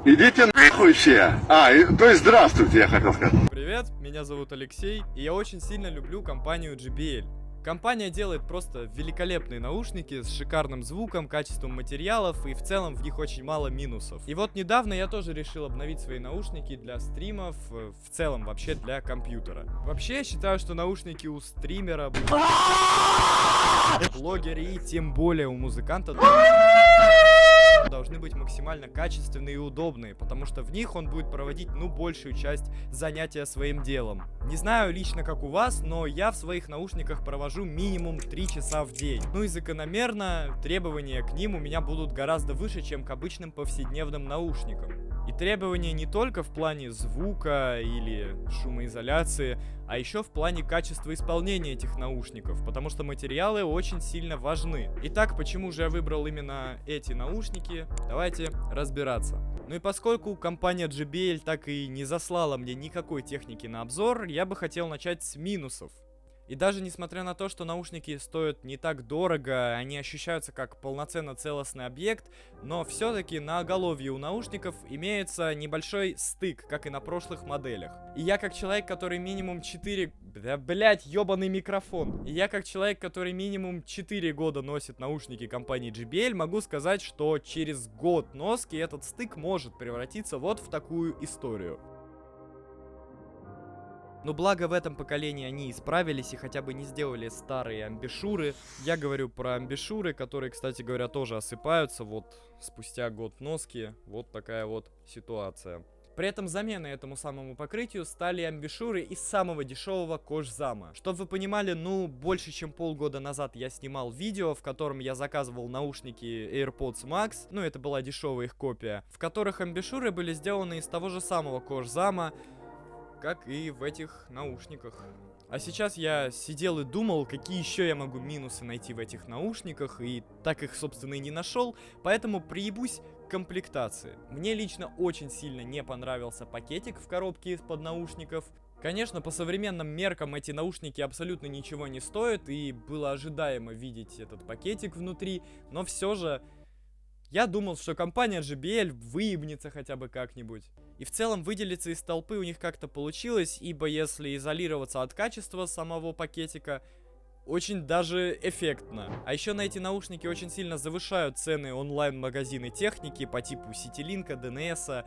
Идите нахуй все. То есть здравствуйте, я хотел сказать. Привет, меня зовут Алексей, и я очень сильно люблю компанию JBL. Компания делает просто великолепные наушники с шикарным звуком, качеством материалов, и в целом в них очень мало минусов. И вот недавно я тоже решил обновить свои наушники для стримов, в целом вообще для компьютера. Вообще я считаю, что наушники у стримера, блогера и тем более у музыканта должны быть максимально качественные и удобные, потому что в них он будет проводить, большую часть занятия своим делом. Не знаю лично как у вас, но я в своих наушниках провожу минимум 3 часа в день. Ну и закономерно требования к ним у меня будут гораздо выше, чем к обычным повседневным наушникам. И требования не только в плане звука или шумоизоляции, а еще в плане качества исполнения этих наушников, потому что материалы очень сильно важны. Итак, почему же я выбрал именно эти наушники? Давайте разбираться. Ну и поскольку компания JBL так и не заслала мне никакой техники на обзор, я бы хотел начать с минусов. И даже несмотря на то, что наушники стоят не так дорого, они ощущаются как полноценно целостный объект, но все-таки на оголовье у наушников имеется небольшой стык, как и на прошлых моделях. И я как человек, который минимум 4... Да, блять, ёбаный микрофон. И я как человек, который минимум 4 года носит наушники компании JBL, могу сказать, что через год носки этот стык может превратиться вот в такую историю. Но благо в этом поколении они исправились и хотя бы не сделали старые амбишуры. Я говорю про амбишуры, которые, кстати говоря, тоже осыпаются вот спустя год носки. Вот такая вот ситуация. При этом заменой этому самому покрытию стали амбишуры из самого дешевого кожзама. Чтобы вы понимали, больше чем полгода назад я снимал видео, в котором я заказывал наушники AirPods Max, это была дешевая их копия, в которых амбишуры были сделаны из того же самого кожзама, как и в этих наушниках. А сейчас я сидел и думал, какие еще я могу минусы найти в этих наушниках, и так их, собственно, и не нашел, поэтому приебусь к комплектации. Мне лично очень сильно не понравился пакетик в коробке из-под наушников. Конечно, по современным меркам эти наушники абсолютно ничего не стоят, и было ожидаемо видеть этот пакетик внутри, но все же... Я думал, что компания JBL выебнется хотя бы как-нибудь. И в целом выделиться из толпы у них как-то получилось, ибо если изолироваться от качества самого пакетика, очень даже эффектно. А еще на эти наушники очень сильно завышают цены онлайн-магазины техники по типу CityLink, DNS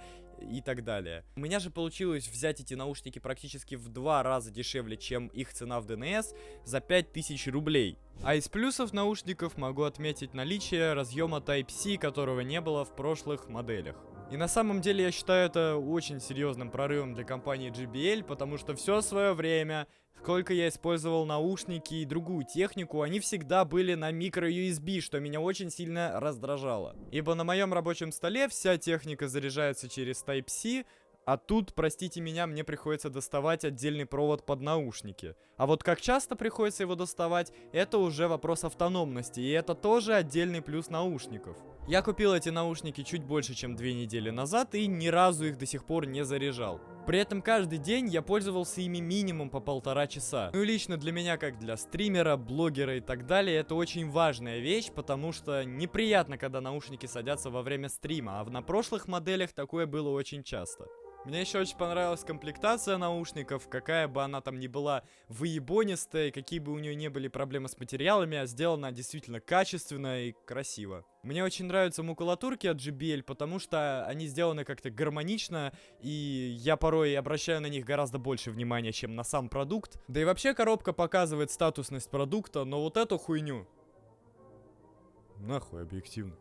и так далее. У меня же получилось взять эти наушники практически в 2 раза дешевле, чем их цена в DNS, за 5000 рублей. А из плюсов наушников могу отметить наличие разъема Type-C, которого не было в прошлых моделях. И на самом деле я считаю это очень серьезным прорывом для компании JBL, потому что все свое время, сколько я использовал наушники и другую технику, они всегда были на micro-USB, что меня очень сильно раздражало. Ибо на моем рабочем столе вся техника заряжается через Type-C, а тут, простите меня, мне приходится доставать отдельный провод под наушники. А вот как часто приходится его доставать, это уже вопрос автономности, и это тоже отдельный плюс наушников. Я купил эти наушники чуть больше, чем 2 недели назад, и ни разу их до сих пор не заряжал. При этом каждый день я пользовался ими минимум по 1,5 часа. Ну и лично для меня, как для стримера, блогера и так далее, это очень важная вещь, потому что неприятно, когда наушники садятся во время стрима, а на прошлых моделях такое было очень часто. Мне еще очень понравилась комплектация наушников, какая бы она там ни была выебонистая, какие бы у нее не были проблемы с материалами, а сделана действительно качественно и красиво. Мне очень нравятся макулатурки от JBL, потому что они сделаны как-то гармонично, и я порой обращаю на них гораздо больше внимания, чем на сам продукт. Да и вообще коробка показывает статусность продукта, но вот эту хуйню... Нахуй объективно.